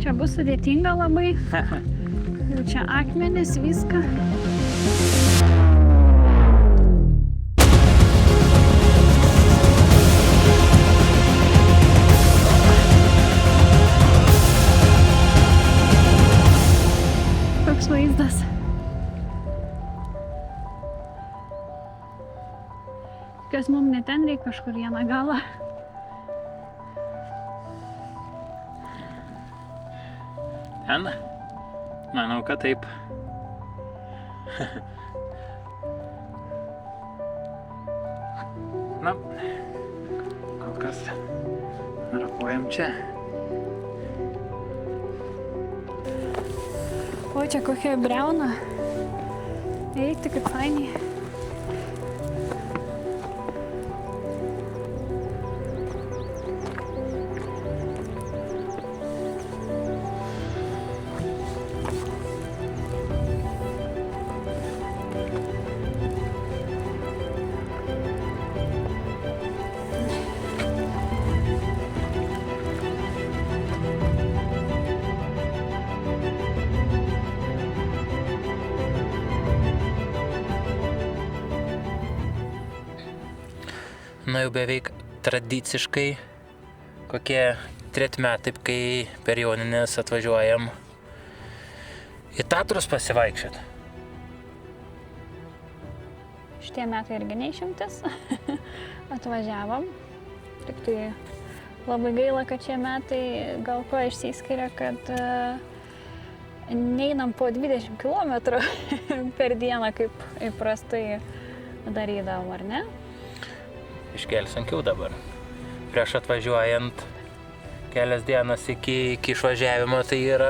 čia bus sudėtinga labai. Jau čia akmenis, viską. Koks vaizdas. Kas mums ne ten reikia kažkur vieną galą. Ten? Manau, kad taip. Na, kol kas rapuojam čia. O čia kokia briauna. Eiti kaip fainiai. Na jau beveik tradiciškai kokie 3 metai, kai per Jonines atvažiuojam į Tatrus pasivaikščiot. Šitie metai irgi neišimtis. Atvažiavom. Tik tai labai gaila, kad šie metai gal ko išsiskiria, kad neinam po 20 km per dieną, kaip įprastai darydavom, ar ne? Iškeli sunkiau dabar. Prieš atvažiuojant kelias dienas iki išvažiavimo, tai yra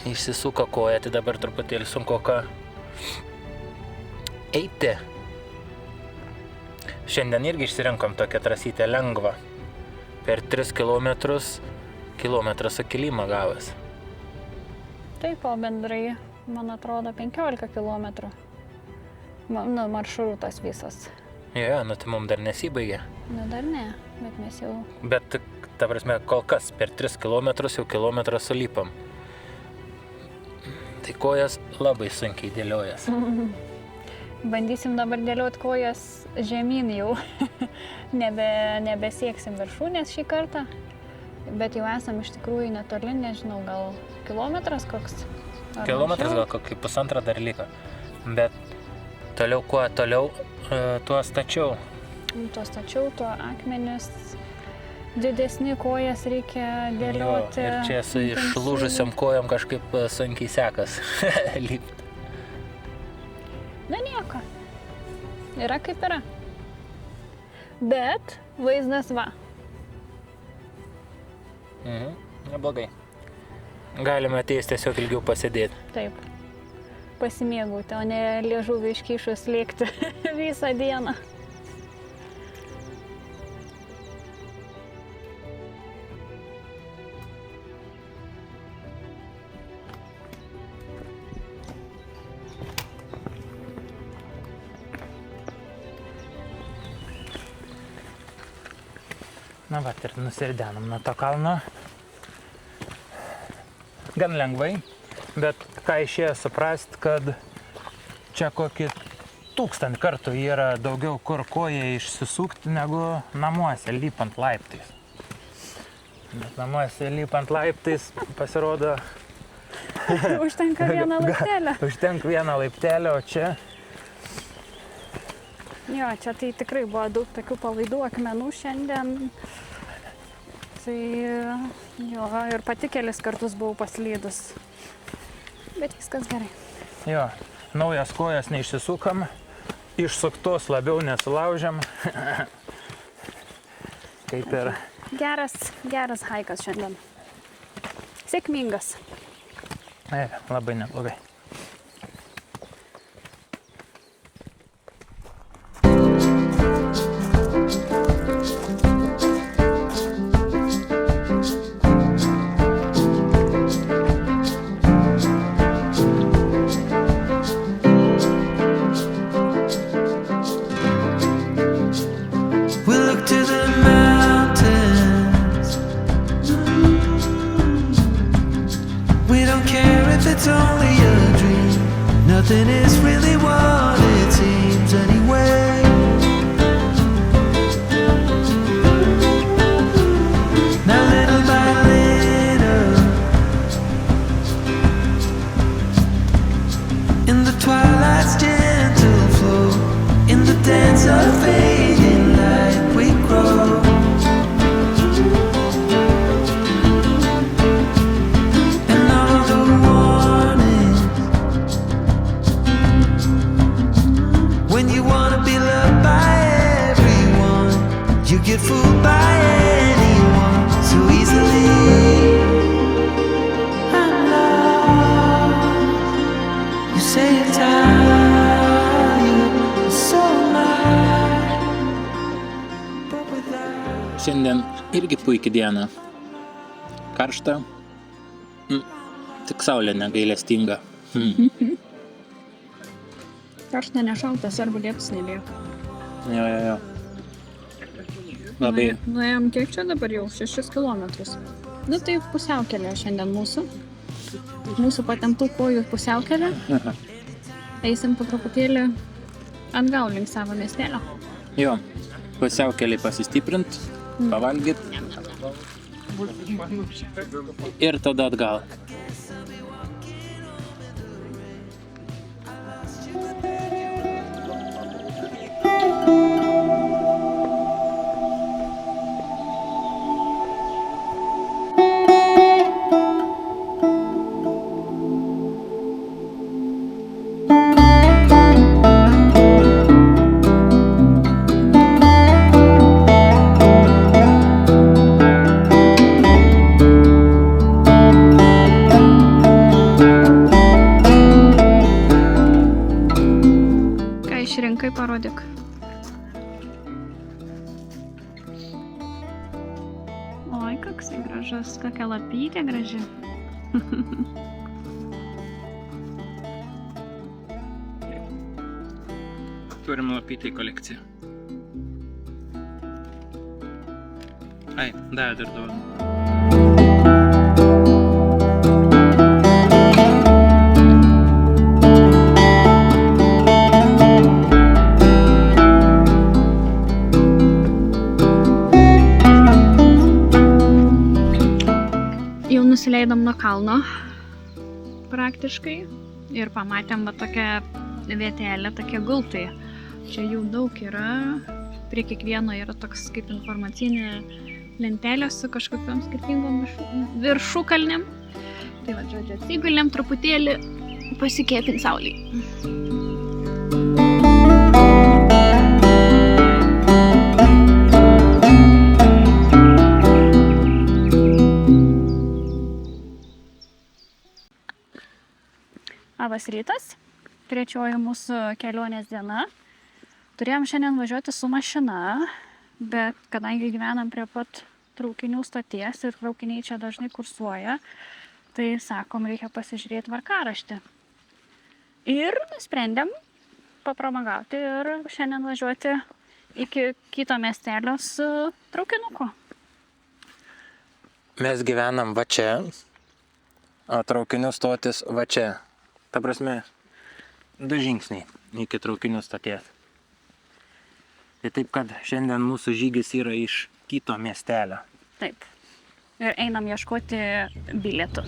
išsisuka koja, tai dabar truputėlį sunkoka eiti. Šiandien irgi išsirinkom tokią trasytę lengvą. Per 3 kilometrą sukilimą gavęs. Taip, o bendrai, man atrodo, 15 km. Maršrutas visas. Jo, nu tai mums dar nesibaigė. Nu dar ne, bet mes jau... Bet, ta prasme, kol kas per 3 kilometrus jau kilometrą sulypam. Tai kojas labai sunkiai dėliojas. Bandysim dabar dėlioti kojas žemyn jau. Nebesieksim viršūnės šį kartą. Bet jau esam iš tikrųjų netoli, nežinau, gal kilometras koks? Kilometras gal kokį 1,5 dar liko. Bet toliau, kuo toliau, tuo stačiau. Tuo stačiau, tuo akmenis didesni kojas reikia dėlioti. Jo, ir čia su išlūžusiam kojom kažkaip sunkiai sekas lipti. Na nieko. Yra kaip yra. Bet vaizdas va. Neblogai. Galime ateis tiesiog ilgiau pasėdėti. Taip. Pasimėgauti, o ne liežuvį iškišus lėkti visą dieną. Na vat ir nusiridenom nuo to kalno. Gan lengvai, bet ką išėjo suprast, kad čia kokį 1000 kartų yra daugiau kur kojai išsisukti negu namuose lipant laiptais. Bet namuose lipant laiptais pasirodo... Užtenka vieną laiptelę. Užtenka vieną laiptelę, o čia... Jo, čia tai tikrai buvo daug tokių palaidų akmenų šiandien. Tai jo, ir pati kelis kartus buvau paslydus. Bet viskas gerai. Jo, naujas kojas neišsisukam, išsuktos labiau nesulaužiam. Kaip ir... Geras haikas šiandien. Sėkmingas. Labai neblogai. You get fooled by anyone so easily. I'm lost. You say you're tired, so much, but without. Šiandien irgi puikia diena. Karšta. Tik saulė negailestinga. Karšta nešaltas arba liepsnė lieka. Jo. Labai. Nuėjom kiek čia dabar jau? 6 kilometrus. Nu tai pusiaukelė šiandien mūsų. Mūsų patemptų kojų pusiaukelė. Eisim po truputėlį atgal link savo miestelio. Jo, pusiaukelį pasistiprint, pavalgyt. Ir tada atgal. Išrinkai, parodyk. Oi, koksai gražus, kokia lapytė graži. Turim lapytę į kolekciją. Ai, dar duodu. Jau nusileidom nuo kalno praktiškai ir pamatėm va tokią vietelę, tokie gultai. Čia jų daug yra, prie kiekvieno yra toks kaip informacinė lentelė su kažkokiom skirtingom viršukalnėm. Tai va, žodžiu, atsigulėm truputėlį pasikėpint saulėj. Labas rytas, trečioji mūsų kelionės diena. Turėjom šiandien važiuoti su mašina, bet kadangi gyvenam prie pat traukinių stoties ir traukiniai čia dažnai kursuoja, tai sakom, reikia pasižiūrėti tvarkaraštį. Ir nusprendėm papramagauti ir šiandien važiuoti iki kito miestelio su traukinuku. Mes gyvenam va čia, o traukinių stotis va čia. Ta prasme, 2 žingsniai iki traukinių stoties. Tai taip, kad šiandien mūsų žygis yra iš kito miestelio. Taip. Ir einam ieškoti bilietų.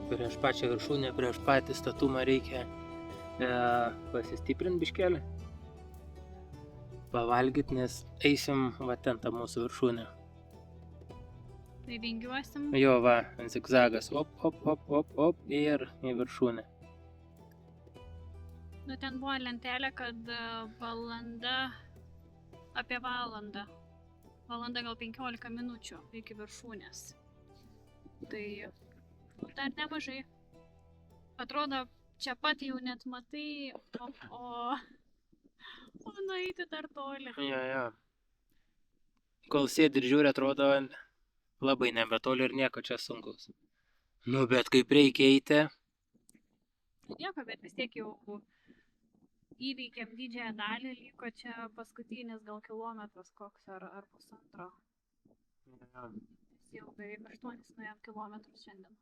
Prieš pačią viršūnę, prieš patį statumą reikia pasistiprinti biškelį. pavalgyti, nes eisim va ten tą mūsų viršūnę. Tai vingiuosim. Jo, va, zigzagas, op, ir į viršūnę. Nu, ten buvo lentelė, kad apie valandą. Valanda gal 15 minučių iki viršūnės. Tai dar nemažai. Atrodo, čia pat jau net matai, o nueiti dar toli. Jo. Kol sėdi ir žiūri, atrodo labai nebetoli ir nieko čia sunkaus. Nu, bet kaip reikia eiti. Nieko, bet vis tiek jau įveikėm didžiąją dalį, liko čia paskutinis gal kilometras koks ar pusantro. Jau beveik 8 nuėjom kilometrus šiandien.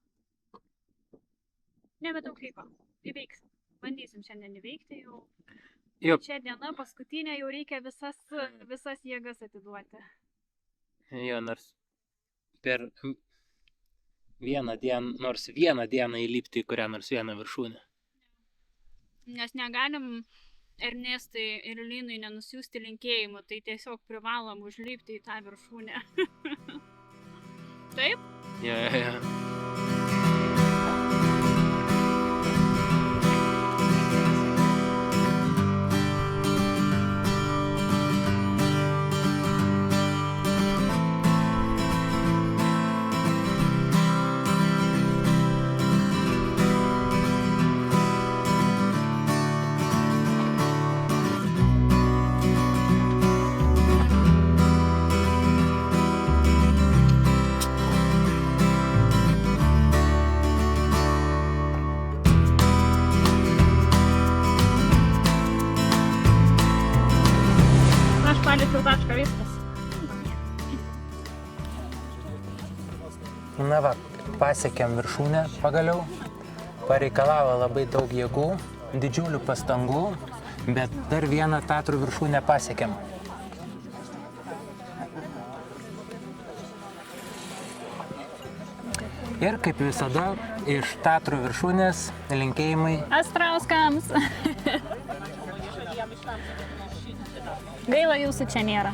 Nebedaug liko. Įveiksim. Bandysim šiandien įveikti jau. Jo. Šią dieną paskutinę jau reikia visas jėgas atiduoti. Jo, nors per vieną dieną įlipti į kurią nors vieną viršūnę. Nes negalim Ernestai ir Linui nenusiųsti linkėjimų, tai tiesiog privalom užlipti į tą viršūnę. Taip? Jo. Tašką viskas. Na va, pasiekėm viršūnę pagaliau. Pareikalavo labai daug jėgų, didžiulių pastangų, bet dar vieną Tatrų viršūnę pasiekėm. Ir kaip visada, iš Tatrų viršūnės linkėjimai Astrauskams. Gaila, jūsų čia nėra.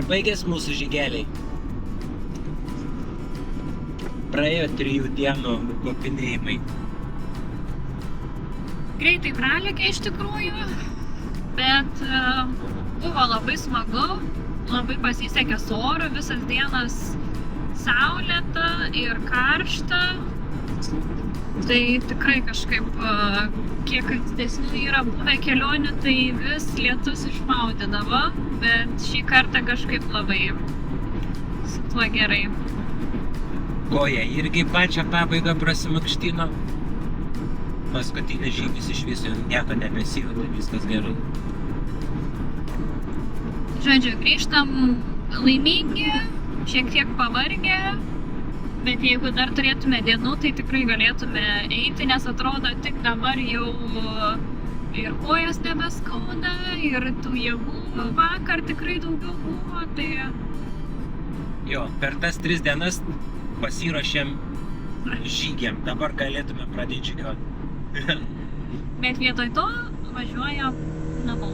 Baigės mūsų žygeliai. Praėjo 3 dienų kopinėjimai. Greitai pralėkė iš tikrųjų, bet buvo labai smagu, labai pasisekė su oru, visas dienas saulėta ir karšta. Tai tikrai kažkaip, kiek ankstesnių yra buvę kelionių, tai vis lietus išmaudydavo, bet šį kartą kažkaip labai su tuo gerai. Koja irgi pačią pabaigą prasimakštino. Paskutinis žygis iš viso nieko nebesijautė, viskas gerai. Žodžiu, grįžtam laimingi, šiek tiek pavargę. Bet jeigu dar turėtume dienų, tai tikrai galėtume eiti, nes atrodo tik dabar jau ir kojas nebeskauda, ir tų jėgų vakar tikrai daugiau buvo, tai... Jo, per tas 3 dienas pasiruošėm žygiam, dabar galėtume pradėti žygiuoti. Bet vietoj to važiuojam namo.